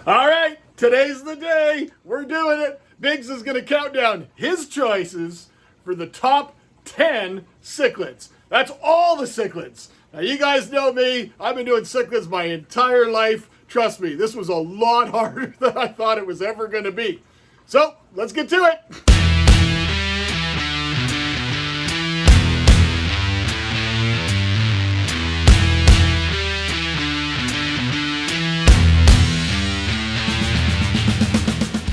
All right, today's the day. We're doing it. Biggs is going to count down his choices for the top 10 cichlids. That's all the cichlids. Now, you guys know me. I've been doing cichlids my entire life. Trust me, this was a lot harder than I thought it was ever going to be. So, let's get to it.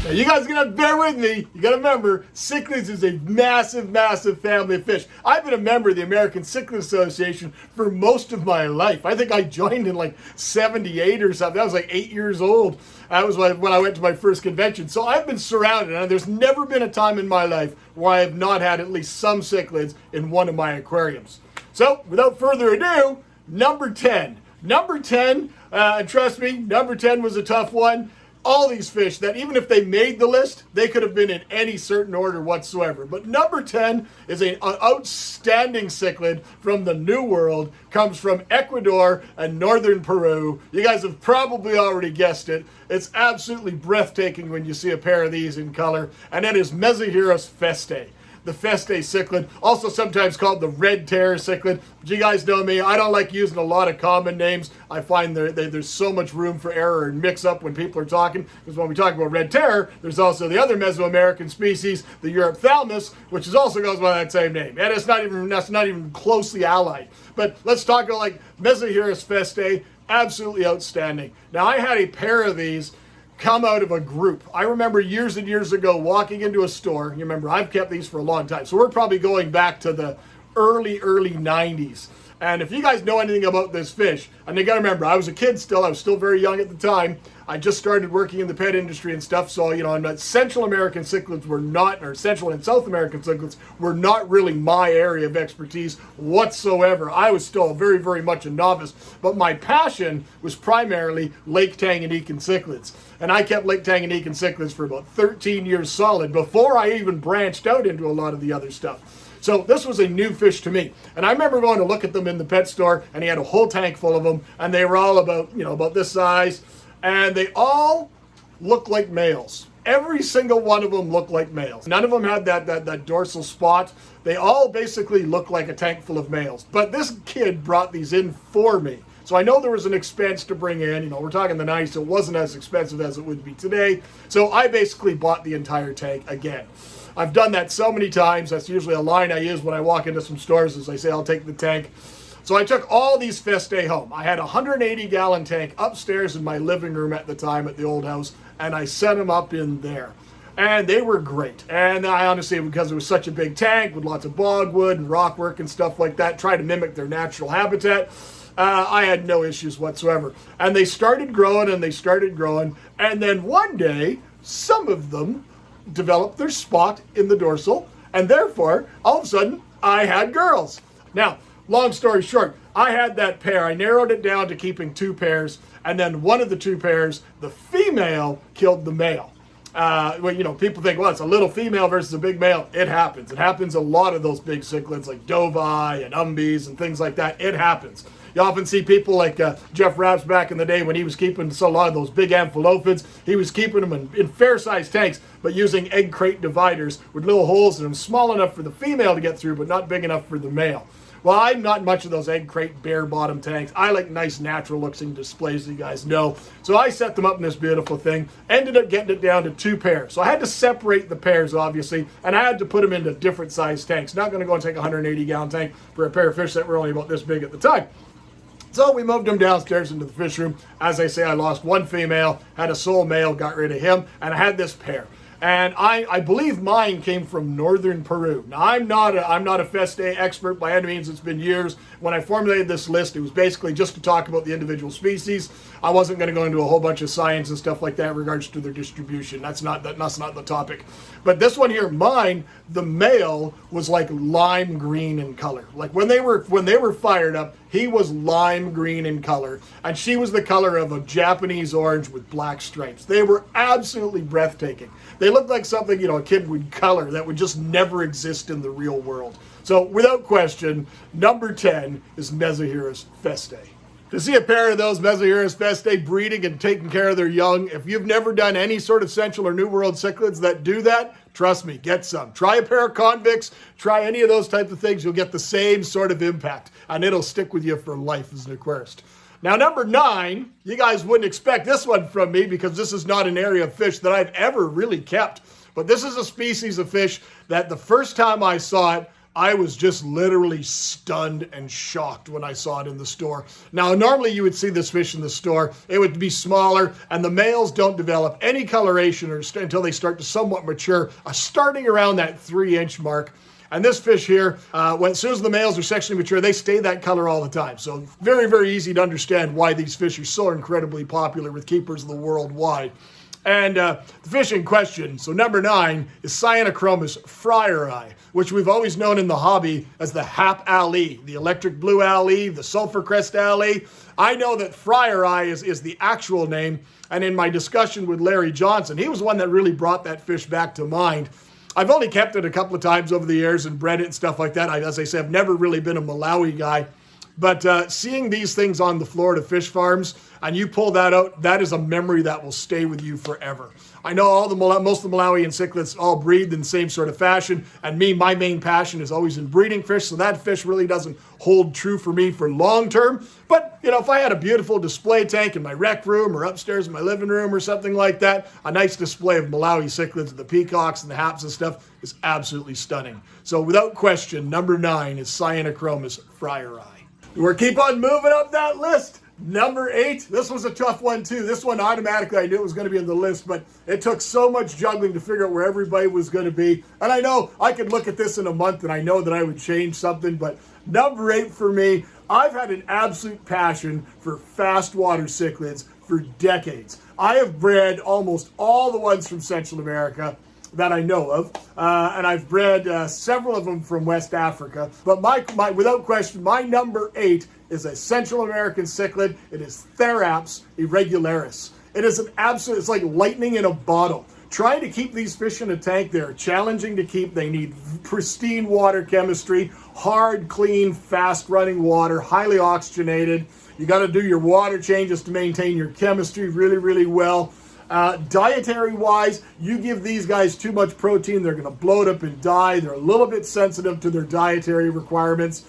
Now, you guys are going to bear with me. You got to remember, cichlids is a massive, massive family of fish. I've been a member of the American Cichlid Association for most of my life. I think I joined in like 78 or something. I was like 8 years old. That was when I went to my first convention. So I've been surrounded, and there's never been a time in my life where I have not had at least some cichlids in one of my aquariums. So, without further ado, number 10. Number 10, and trust me, number 10 was a tough one. All these fish that even if they made the list, they could have been in any certain order whatsoever. But number 10 is an outstanding cichlid from the New World, comes from Ecuador and northern Peru. You guys have probably already guessed it. It's absolutely breathtaking when you see a pair of these in color, and that is Mesoheros feste. The feste cichlid, also sometimes called the red terror cichlid. But you guys know me, I don't like using a lot of common names. I find there's so much room for error and mix up when people are talking. Because when we talk about red terror, there's also the other Mesoamerican species, the Europhthalmus, which also goes by that same name. And that's not even closely allied. But let's talk about like Mesoheros feste, absolutely outstanding. Now I had a pair of these come out of a group. I remember years and years ago walking into a store. You remember, I've kept these for a long time. So we're probably going back to the early 90s. And if you guys know anything about this fish, and you got to remember, I was a kid still. I was still very young at the time. I just started working in the pet industry and stuff. So, and Central American cichlids were not, or Central and South American cichlids were not really my area of expertise whatsoever. I was still very, very much a novice. But my passion was primarily Lake Tanganyika cichlids. And I kept Lake Tanganyika cichlids for about 13 years solid before I even branched out into a lot of the other stuff. So this was a new fish to me. And I remember going to look at them in the pet store, and he had a whole tank full of them, and they were all about this size. And they all looked like males. Every single one of them looked like males. None of them had that dorsal spot. They all basically looked like a tank full of males. But this kid brought these in for me. So I know there was an expense to bring in. We're talking the 90s, so it wasn't as expensive as it would be today. So I basically bought the entire tank again. I've done that so many times. That's usually a line I use when I walk into some stores, as I say, I'll take the tank. So I took all these feste home. I had a 180-gallon tank upstairs in my living room at the time at the old house, and I set them up in there. And they were great. And I honestly, because it was such a big tank with lots of bogwood and rockwork and stuff like that, tried to mimic their natural habitat. I had no issues whatsoever. And they started growing and they started growing. And then one day, some of them developed their spot in the dorsal. And therefore, all of a sudden, I had girls. Now, long story short, I had that pair. I narrowed it down to keeping 2 pairs. And then one of the 2 pairs, the female killed the male. People think, well, it's a little female versus a big male. It happens. It happens a lot of those big cichlids like Dovi and Umbies and things like that. It happens. You often see people like Jeff Rapps back in the day when he was keeping a lot of those big amphilophids. He was keeping them in fair-sized tanks, but using egg crate dividers with little holes in them, small enough for the female to get through, but not big enough for the male. Well, I'm not much of those egg crate bare bottom tanks. I like nice natural looking displays, you guys know. So I set them up in this beautiful thing, ended up getting it down to 2 pairs. So I had to separate the pairs, obviously, and I had to put them into different size tanks. Not going to go and take a 180-gallon tank for a pair of fish that were only about this big at the time. So we moved them downstairs into the fish room. As I say, I lost 1 female, had a sole male, got rid of him, and I had this pair. And I believe mine came from northern Peru. Now, I'm not a feste expert by any means. It's been years. When I formulated this list, it was basically just to talk about the individual species. I wasn't going to go into a whole bunch of science and stuff like that in regards to their distribution. That's not the topic. But this one here, mine, the male was like lime green in color. Like when they were fired up, he was lime green in color, and she was the color of a Japanese orange with black stripes. They were absolutely breathtaking. They looked like something, a kid would color that would just never exist in the real world. So without question, number 10 is Mesoheros feste. To see a pair of those Mesohirus festae breeding and taking care of their young, if you've never done any sort of Central or New World cichlids that do that, trust me, get some. Try a pair of convicts, try any of those types of things, you'll get the same sort of impact, and it'll stick with you for life as an aquarist. Now, number 9, you guys wouldn't expect this one from me because this is not an area of fish that I've ever really kept. But this is a species of fish that the first time I saw it, I was just literally stunned and shocked when I saw it in the store. Now, normally you would see this fish in the store. It would be smaller, and the males don't develop any coloration until they start to somewhat mature, starting around that 3-inch mark. And this fish here, as soon as the males are sexually mature, they stay that color all the time. So very, very easy to understand why these fish are so incredibly popular with keepers of the worldwide. And the fish in question, so number 9, is Cyanochromis freyeri, which we've always known in the hobby as the Hap alley, the electric blue alley, the sulfur crest alley. I know that freyeri is the actual name, and in my discussion with Larry Johnson, he was the one that really brought that fish back to mind. I've only kept it a couple of times over the years and bred it and stuff like that. As I say, I've never really been a Malawi guy. But seeing these things on the Florida fish farms, and you pull that out, that is a memory that will stay with you forever. I know most of the Malawian cichlids all breed in the same sort of fashion, and my main passion is always in breeding fish, so that fish really doesn't hold true for me for long term. But, if I had a beautiful display tank in my rec room or upstairs in my living room or something like that, a nice display of Malawi cichlids, the peacocks and the haps and stuff is absolutely stunning. So without question, number 9 is Cyanochromis freyeri. We'll keep on moving up that list. Number 8, this was a tough one too. This one automatically I knew it was going to be on the list, but it took so much juggling to figure out where everybody was going to be. And I know I could look at this in a month and I know that I would change something, but number 8 for me, I've had an absolute passion for fast water cichlids for decades. I have bred almost all the ones from Central America that I know of, and I've bred several of them from West Africa. But without question, my number 8 is a Central American cichlid. It is Theraps irregularis. It is it's like lightning in a bottle. Trying to keep these fish in a tank, they're challenging to keep. They need pristine water chemistry, hard, clean, fast-running water, highly oxygenated. You got to do your water changes to maintain your chemistry really, really well. Dietary-wise, you give these guys too much protein, they're going to bloat up and die. They're a little bit sensitive to their dietary requirements.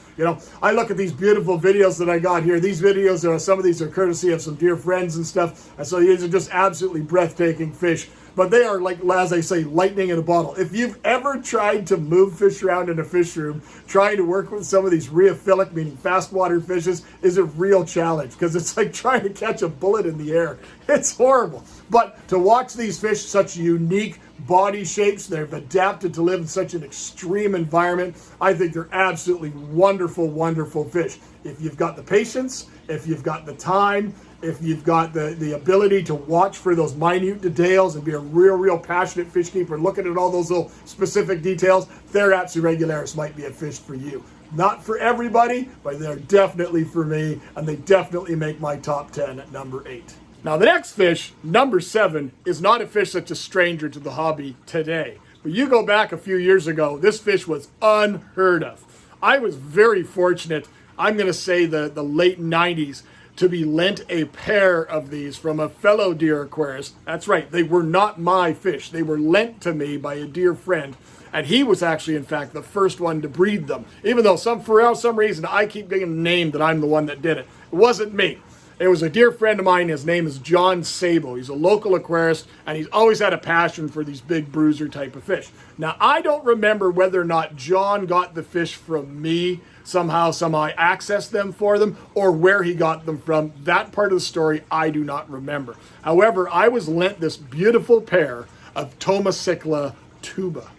I look at these beautiful videos that I got here. These videos, some of these are courtesy of some dear friends and stuff. And so these are just absolutely breathtaking fish. But they are, like, as I say, lightning in a bottle. If you've ever tried to move fish around in a fish room, trying to work with some of these rheophilic, meaning fast water fishes, is a real challenge because it's like trying to catch a bullet in the air. It's horrible. But to watch these fish, such unique body shapes, they've adapted to live in such an extreme environment. I think they're absolutely wonderful, wonderful fish. If you've got the patience, if you've got the time, if you've got the ability to watch for those minute details and be a real passionate fish keeper, looking at all those little specific details, Theraps irregularis might be a fish for you. Not for everybody, but they're definitely for me, and they definitely make my top 10 at number 8. Now the next fish, number 7, is not a fish that's a stranger to the hobby today. But you go back a few years ago, this fish was unheard of. I was very fortunate, I'm going to say the late 90s, to be lent a pair of these from a fellow deer aquarist. That's right, they were not my fish. They were lent to me by a dear friend. And he was actually, in fact, the first one to breed them. Even though for some reason I keep getting named that I'm the one that did it. It wasn't me. It was a dear friend of mine. His name is John Sabo. He's a local aquarist, and he's always had a passion for these big bruiser type of fish. Now, I don't remember whether or not John got the fish from me, somehow I accessed them for them, or where he got them from. That part of the story I do not remember. However, I was lent this beautiful pair of Tomocichla tuba.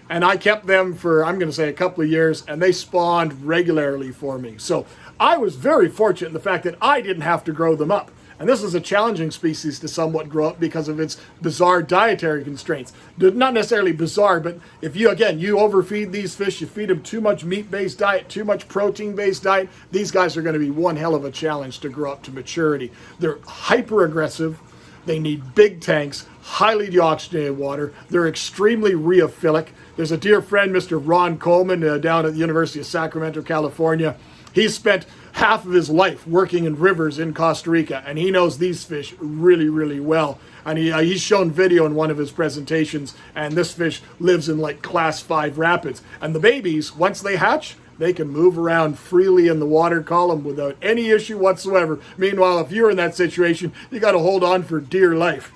And I kept them for, I'm going to say, a couple of years, and they spawned regularly for me. So I was very fortunate in the fact that I didn't have to grow them up. And this is a challenging species to somewhat grow up because of its bizarre dietary constraints. Not necessarily bizarre, but if you overfeed these fish, you feed them too much meat-based diet, too much protein-based diet, these guys are going to be one hell of a challenge to grow up to maturity. They're hyper-aggressive. They need big tanks, highly deoxygenated water. They're extremely rheophilic. There's a dear friend, Mr. Ron Coleman, down at the University of Sacramento, California. He spent half of his life working in rivers in Costa Rica, and he knows these fish really, really well. And he's shown video in one of his presentations, and this fish lives in like class 5 rapids. And the babies, once they hatch, they can move around freely in the water column without any issue whatsoever. Meanwhile, if you're in that situation, you got to hold on for dear life.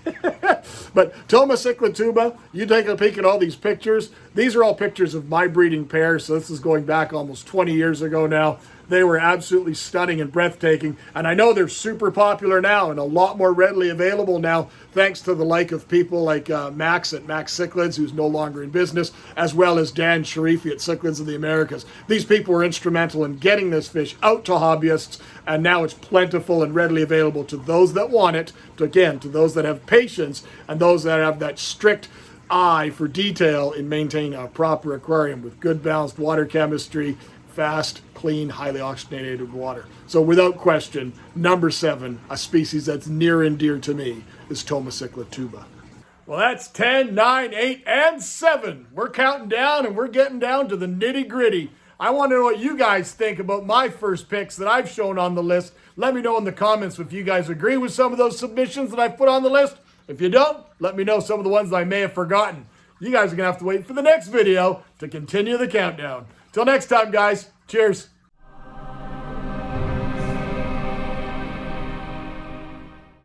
But Toma cichlid tuba, you take a peek at all these pictures. These are all pictures of my breeding pair, so this is going back almost 20 years ago now. They were absolutely stunning and breathtaking, and I know they're super popular now and a lot more readily available now, thanks to the like of people like Max at Max Cichlids, who's no longer in business, as well as Dan Sharifi at Cichlids of the Americas. These people were instrumental in getting this fish out to hobbyists, and now it's plentiful and readily available to those that want it, to those that have patience, and those that have that strict eye for detail in maintaining a proper aquarium with good balanced water chemistry, fast, clean, highly oxygenated water. So without question, NumberSeven, a species that's near and dear to me, is Toma cichlid tuba. Well, that's 10, 9, 8, and 7. We're counting down and we're getting down to the nitty gritty. I want to know what you guys think about my first picks that I've shown on the list. Let me know in the comments if you guys agree with some of those submissions that I put on the list. If you don't, let me know some of the ones that I may have forgotten. You guys are going to have to wait for the next video to continue the countdown. Till next time, guys. Cheers.